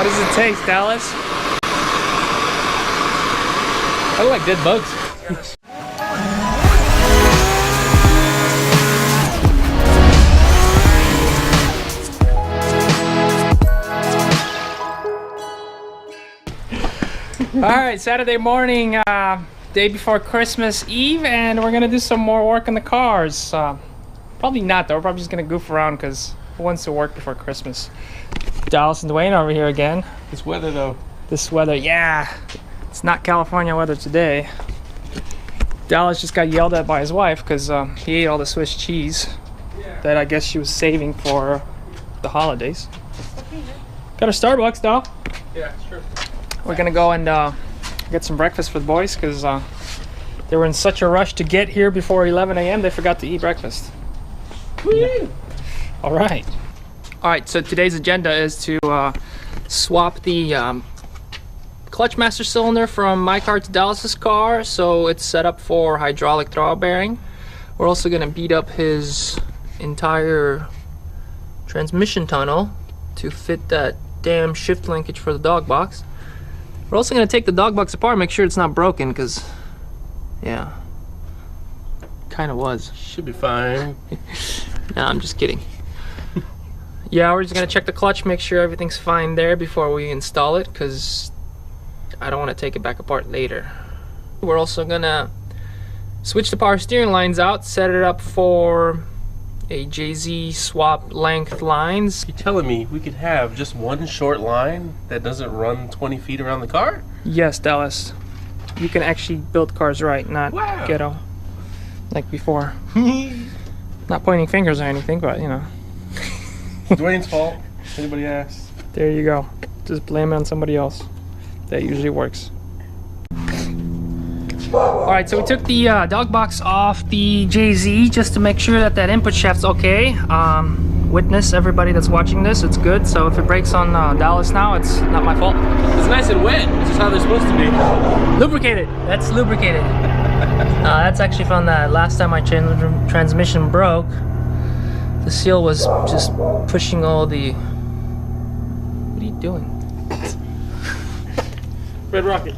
How does it taste, Dallas? I look like dead bugs. Alright, Saturday morning, day before Christmas Eve, and we're gonna do some more work on the cars. Probably not though, we're probably just gonna goof around because who wants to work before Christmas? Dallas and Dwayne over here again. This weather though. This weather, yeah. It's not California weather today. Dallas just got yelled at by his wife because he ate all the Swiss cheese that I guess she was saving for the holidays. Got a Starbucks though. Yeah, sure. We're gonna go and get some breakfast for the boys because they were in such a rush to get here before 11 a.m. they forgot to eat breakfast. Yeah. All right. So today's agenda is to swap the clutch master cylinder from my car to Dallas's car, so it's set up for hydraulic throttle bearing. We're also gonna beat up his entire transmission tunnel to fit that damn shift linkage for the dog box. We're also gonna take the dog box apart, make sure it's not broken, because yeah, kind of was. Should be fine. No, I'm just kidding. Yeah, we're just gonna check the clutch, make sure everything's fine there before we install it, because I don't want to take it back apart later. We're also gonna switch the power steering lines out, set it up for a JZ swap length lines. You're telling me we could have just one short line that doesn't run 20 feet around the car? Yes, Dallas. You can actually build cars right, not ghetto like before. Not pointing fingers or anything, but you know. Dwayne's fault. Anybody asks? There you go. Just blame it on somebody else. That usually works. Alright, so we took the dog box off the JZ just to make sure that that input shaft's okay. Witness, everybody that's watching this, it's good. So if it breaks on Dallas now, it's not my fault. It's nice and wet, which is how they're supposed to be. Lubricated. That's lubricated. That's actually from that last time my transmission broke. The seal was just pushing all the... What are you doing? Red Rocket.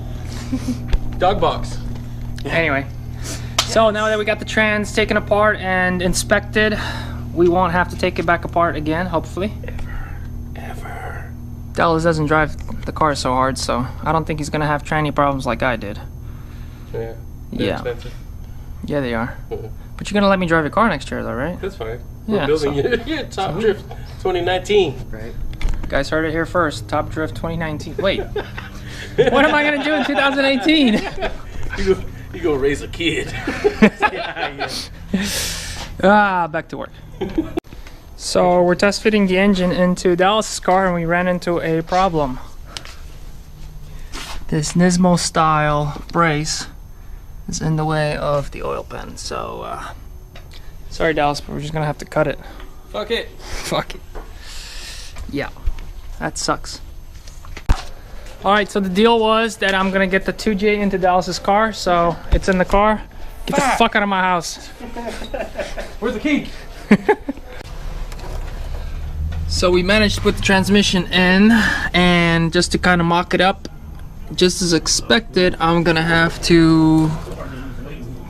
Dog box. Anyway, so now that we got the trans taken apart and inspected, we won't have to take it back apart again, hopefully. Ever. Dallas doesn't drive the car so hard, so I don't think he's gonna have tranny problems like I did. Yeah. Yeah. Expensive. Yeah, they are. But you're gonna let me drive your car next year though, right? That's fine. Yeah, We're building your Top Drift 2019. Right. You guys heard it here first. Top Drift 2019. Wait. What am I gonna do in 2018? You go raise a kid. Back to work. So we're test fitting the engine into Dallas's car and we ran into a problem. This Nismo style brace is in the way of the oil pan. So sorry Dallas, but we're just gonna have to cut it. Fuck it. Fuck it. Yeah, that sucks. Alright, so the deal was that I'm gonna get the 2J into Dallas's car, so it's in the car. Get the fuck out of my house. Where's the key? So we managed to put the transmission in, and just to kind of mock it up, just as expected, I'm gonna have to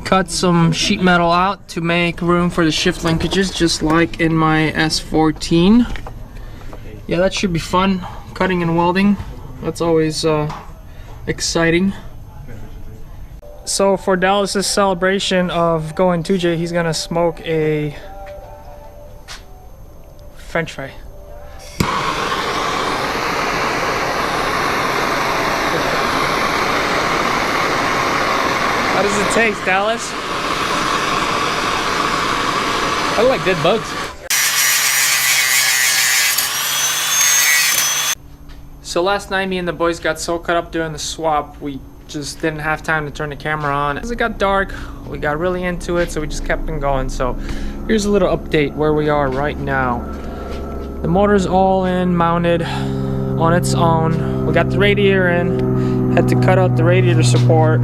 cut some sheet metal out to make room for the shift linkages, just like in my S14. Yeah, that should be fun, cutting and welding. That's always exciting. So for Dallas's celebration of going 2J, he's gonna smoke a French fry. How does it taste, Dallas? I look like dead bugs. So last night, me and the boys got so caught up during the swap, we just didn't have time to turn the camera on. As it got dark, we got really into it, so we just kept on going. So here's a little update where we are right now. The motor's all in, mounted on its own. We got the radiator in, had to cut out the radiator support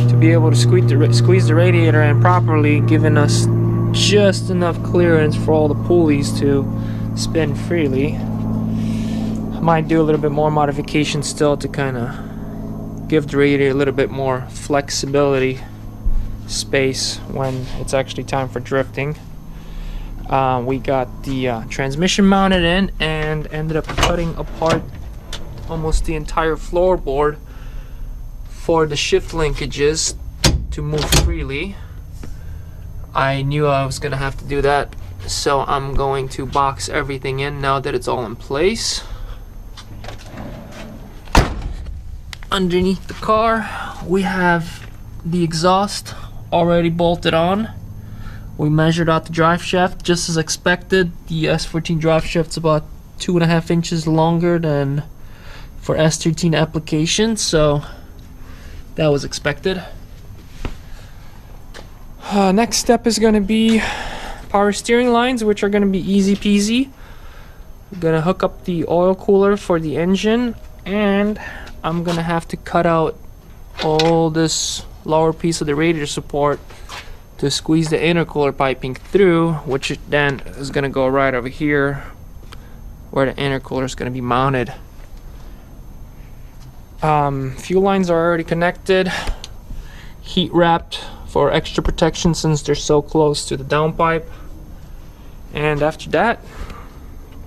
to be able to squeeze the radiator in properly, giving us just enough clearance for all the pulleys to spin freely. Might do a little bit more modification still to kind of give the radiator a little bit more flexibility space when it's actually time for drifting. We got the transmission mounted in and ended up cutting apart almost the entire floorboard for the shift linkages to move freely. I knew I was gonna have to do that, so I'm going to box everything in now that it's all in place. Underneath the car, we have the exhaust already bolted on. We measured out the drive shaft just as expected. The S14 drive shaft's about 2.5 inches longer than for S13 application, so that was expected. Next step is going to be power steering lines, which are going to be easy peasy. I'm going to hook up the oil cooler for the engine, and I'm going to have to cut out all this lower piece of the radiator support to squeeze the intercooler piping through, which then is going to go right over here where the intercooler is going to be mounted. Fuel lines are already connected, heat wrapped for extra protection since they're so close to the downpipe. And after that,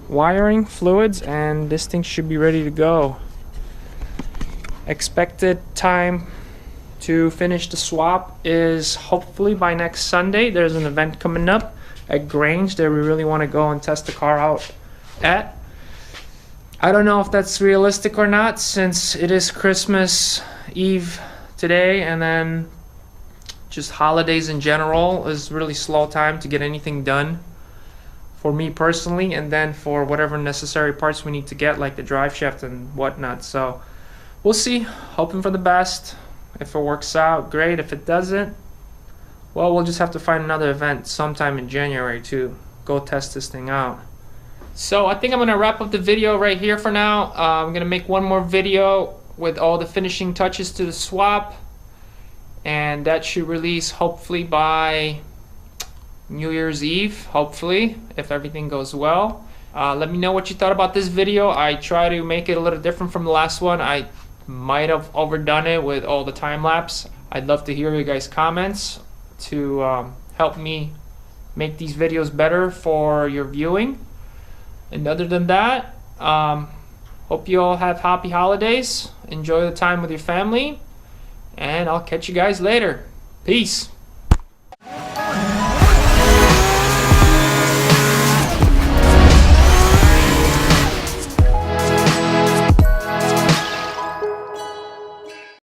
wiring, fluids, and this thing should be ready to go. Expected time to finish the swap is hopefully by next Sunday. There's an event coming up at Grange that we really want to go and test the car out at. I don't know if that's realistic or not, since it is Christmas Eve today, and then just holidays in general is really slow time to get anything done for me personally, and then for whatever necessary parts we need to get, like the drive shaft and whatnot. So we'll see, hoping for the best. If it works out, great. If it doesn't, well, we'll just have to find another event sometime in January to go test this thing out. So I think I'm gonna wrap up the video right here for now. I'm gonna make one more video with all the finishing touches to the swap, and that should release hopefully by New Year's Eve, hopefully, if everything goes well. Let me know what you thought about this video. I try to make it a little different from the last one. I might have overdone it with all the time lapse. I'd love to hear your guys' comments to help me make these videos better for your viewing. And other than that, hope you all have happy holidays. Enjoy the time with your family, and I'll catch you guys later. Peace.